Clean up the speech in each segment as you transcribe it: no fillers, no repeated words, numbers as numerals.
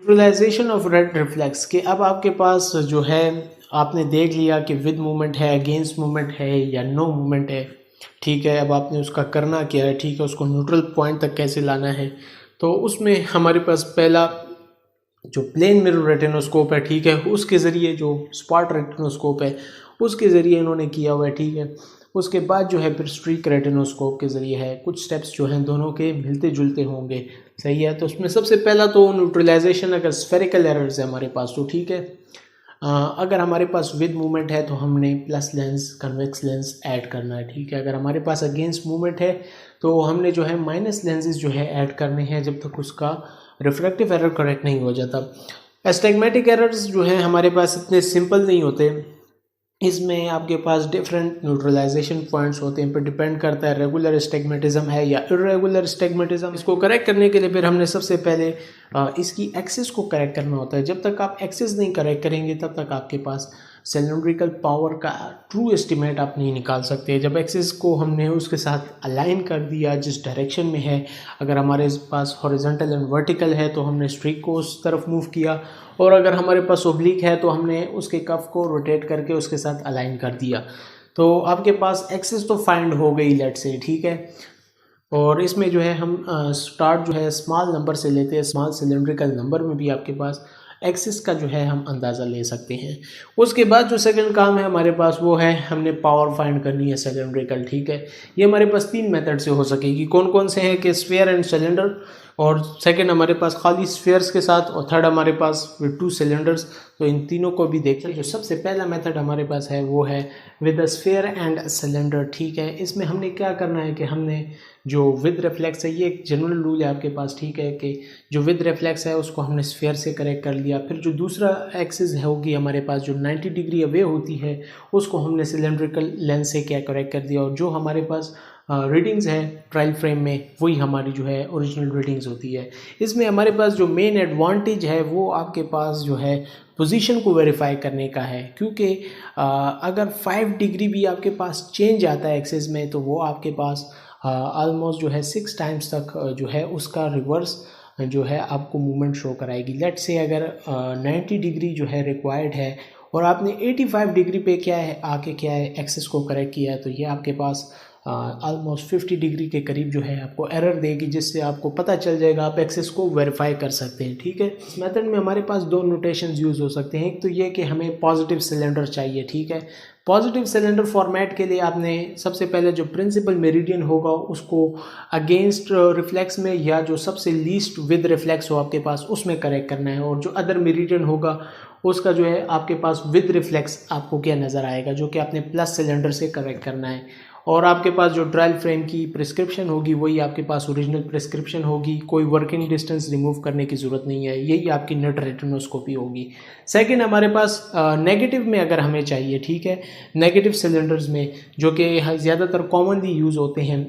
Neutralisation of red reflex के अब आपके पास जो है आपने देख लिया कि विद मूवमेंट है, अगेंस्ट मूवमेंट है या नो मूवमेंट है, ठीक है। अब आपने उसका करना क्या है, ठीक है, उसको न्यूट्रल पॉइंट तक कैसे लाना है। तो उसमें हमारे पास पहला जो प्लेन मिरर रेटिनोस्कोप है, ठीक है, उसके ज़रिए जो स्पॉट रेटिनोस्कोप है उसके ज़रिए इन्होंने किया हुआ है, ठीक है। उसके बाद जो है फिर स्ट्रीक रेटिनोस्कोप के ज़रिए है। कुछ स्टेप्स जो हैं दोनों के मिलते जुलते होंगे, सही है। तो उसमें सबसे पहला तो न्यूट्रलाइजेशन, अगर स्फेरिकल एरर्स है हमारे पास तो ठीक है। अगर हमारे पास विद मूवमेंट है तो हमने plus lens, convex lens add करना है, ठीक है। अगर हमारे पास अगेंस्ट मूवमेंट है तो हमने जो है माइनस लेंसेज जो है ऐड करने हैं जब तक उसका रिफ्रैक्टिव एरर करेक्ट नहीं हो जाता। एस्टिग्मेटिक एरर्स जो है हमारे पास इतने सिंपल नहीं होते, इसमें आपके पास डिफरेंट न्यूट्रलाइजेशन पॉइंट्स होते हैं, पर डिपेंड करता है रेगुलर एस्टिग्मेटिज्म है या इरेगुलर एस्टिग्मेटिज्म। इसको करेक्ट करने के लिए फिर हमने सबसे पहले इसकी एक्सिस को करेक्ट करना होता है। जब तक आप एक्सिस नहीं करेक्ट करेंगे तब तक आपके पास सिलेंड्रिकल पावर का ट्रू एस्टिमेट आप नहीं निकाल सकते। जब एक्सिस को हमने उसके साथ अलाइन कर दिया जिस डायरेक्शन में है, अगर हमारे पास हॉरिजॉन्टल एंड वर्टिकल है तो हमने स्ट्रीक को उस तरफ मूव किया, और अगर हमारे पास ओब्लिक है तो हमने उसके कफ को रोटेट करके उसके साथ अलाइन कर दिया। तो आपके पास एक्सिस तो फाइंड हो गई लेट से, ठीक है। और इसमें जो है हम स्टार्ट जो है स्मॉल नंबर से लेते हैं। स्मॉल सिलेंड्रिकल नंबर में भी आपके पास एक्सिस का जो है हम अंदाज़ा ले सकते हैं। उसके बाद जो सेकंड काम है हमारे पास वो है हमने पावर फाइंड करनी है सिलेंड्रिकल, ठीक है। ये हमारे पास 3 मेथड से हो सकेगी। कौन कौन से हैं कि स्फीयर एंड सिलेंडर, और सेकंड हमारे पास खाली स्फीयर्स के साथ, और थर्ड हमारे पास विद 2 सिलेंडर्स। तो इन तीनों को भी देखते हैं। जो सबसे पहला मेथड हमारे पास है वो है with a sphere and cylinder, ठीक है। इसमें हमने क्या करना है कि हमने जो विद रिफ्लेक्स है, ये एक जनरल रूल है आपके पास, ठीक है, कि जो विद रिफ्लेक्स है उसको हमने स्फीयर से करेक्ट कर लिया। फिर जो दूसरा एक्सिस होगी हमारे पास जो 90 डिग्री अवे होती है उसको हमने सिलेंड्रिकल लेंस से क्या करेक्ट कर दिया, और जो हमारे पास रीडिंग्स है ट्रायल फ्रेम में वही हमारी जो है ओरिजिनल रीडिंग्स होती है। इसमें हमारे पास जो मेन एडवांटेज है वो आपके पास जो है पोजीशन को वेरीफाई करने का है, क्योंकि अगर 5 डिग्री भी आपके पास चेंज आता है एक्सिस में तो वो आपके पास ऑलमोस्ट जो है 6 टाइम्स तक जो है उसका रिवर्स जो है आपको मूवमेंट शो कराएगी। लेट से अगर 90 डिग्री जो है रिक्वायर्ड है और आपने 85 डिग्री पे क्या है आके क्या है एक्सिस को करेक्ट किया है, तो ये आपके पास ऑलमोस्ट 50 डिग्री के करीब जो है आपको एरर देगी, जिससे आपको पता चल जाएगा, आप एक्सिस को वेरीफाई कर सकते हैं, ठीक है। इस मेथड में हमारे पास 2 नोटेशंस यूज़ हो सकते हैं। एक तो ये कि हमें पॉजिटिव सिलेंडर चाहिए, ठीक है। पॉजिटिव सिलेंडर फॉर्मेट के लिए आपने सबसे पहले जो प्रिंसिपल मेरिडियन होगा उसको अगेंस्ट रिफ्लेक्स में या जो सबसे लीस्ट विद रिफ्लेक्स हो आपके पास उसमें करेक्ट करना है, और जो अदर मेरिडियन होगा उसका जो है आपके पास विद रिफ्लेक्स आपको क्या नज़र आएगा, जो कि आपने प्लस सिलेंडर से करेक्ट करना है। और आपके पास जो ट्रायल फ्रेम की प्रिस्क्रिप्शन होगी वही आपके पास ओरिजिनल प्रिस्क्रिप्शन होगी, कोई वर्किंग डिस्टेंस रिमूव करने की ज़रूरत नहीं है, यही आपकी नेट रेटिनोस्कोपी होगी। सेकंड हमारे पास नेगेटिव में अगर हमें चाहिए, ठीक है, नेगेटिव सिलेंडर्स में जो कि ज़्यादातर कॉमनली यूज़ होते हैं,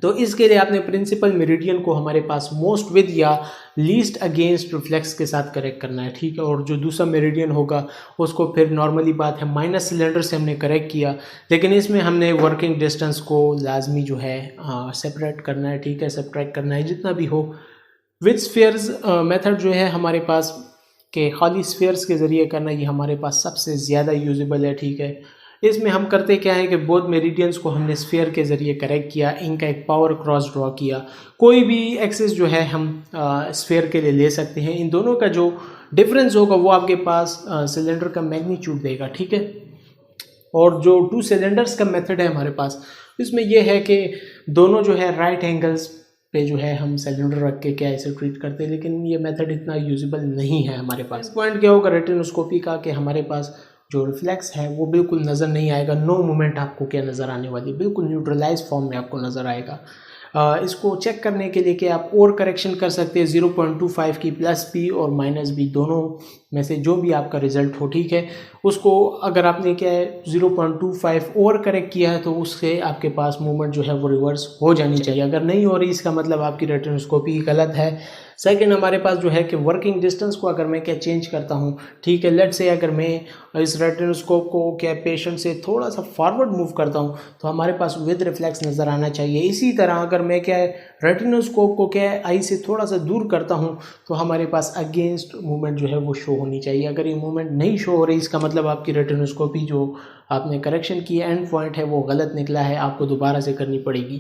तो इसके लिए आपने प्रिंसिपल मेरिडियन को हमारे पास मोस्ट विद या लीस्ट अगेंस्ट रिफ्लेक्स के साथ करेक्ट करना है, ठीक है। और जो दूसरा मेरिडियन होगा उसको फिर नॉर्मली बात है माइनस सिलेंडर से हमने करेक्ट किया, लेकिन इसमें हमने वर्किंग डिस्टेंस को लाजमी जो है सेपरेट करना है, ठीक है, सेपरेट करना है जितना भी हो। विद स्फीयर्स मेथड जो है हमारे पास के खाली स्फीयर्स के ज़रिए करना, ये हमारे पास सबसे ज़्यादा यूजेबल है, ठीक है। इसमें हम करते क्या है कि बोथ मेरिडियंस को हमने स्फीयर के ज़रिए करेक्ट किया, इनका एक पावर क्रॉस ड्रॉ किया। कोई भी एक्सिस जो है हम स्फीयर के लिए ले सकते हैं। इन दोनों का जो डिफरेंस होगा वो आपके पास सिलेंडर का मैग्नीट्यूड देगा, ठीक है। और जो 2 सिलेंडर्स का मेथड है हमारे पास, इसमें यह है कि दोनों जो है राइट एंगल्स पे जो है हम सिलेंडर रख के क्या ऐसे ट्रीट करते हैं, लेकिन ये मेथड इतना यूजेबल नहीं है हमारे पास। पॉइंट क्या होगा रेटिनोस्कोपी का कि हमारे पास जो रिफ्लेक्स है वो बिल्कुल नज़र नहीं आएगा, नो मूवमेंट आपको क्या नज़र आने वाली, बिल्कुल न्यूट्रलाइज फॉर्म में आपको नज़र आएगा। इसको चेक करने के लिए कि आप और करेक्शन कर सकते हैं 0.25 की प्लस बी और माइनस बी दोनों में से जो भी आपका रिजल्ट हो, ठीक है। उसको अगर आपने क्या है 0.25 और करेक्ट किया है तो उससे आपके पास मूवमेंट जो है वो रिवर्स हो जानी चाहिए। अगर नहीं हो रही इसका मतलब आपकी रेटिनोस्कोपी गलत है, सेकंड हमारे पास जो है कि वर्किंग डिस्टेंस को अगर मैं क्या चेंज करता हूँ, ठीक है, लेट्स से अगर मैं इस रेटिनोस्कोप को क्या पेशेंट से थोड़ा सा फॉरवर्ड मूव करता हूँ तो हमारे पास विद रिफ्लेक्स नज़र आना चाहिए। इसी तरह अगर मैं क्या रेटिनोस्कोप को क्या आई से थोड़ा सा दूर करता हूँ तो हमारे पास अगेंस्ट मूवमेंट जो है वो शो होनी चाहिए। अगर ये मूवमेंट नहीं शो हो रही इसका मतलब आपकी रेटिनोस्कोपी जो आपने करेक्शन की एंड पॉइंट है वो गलत निकला है, आपको दोबारा से करनी पड़ेगी।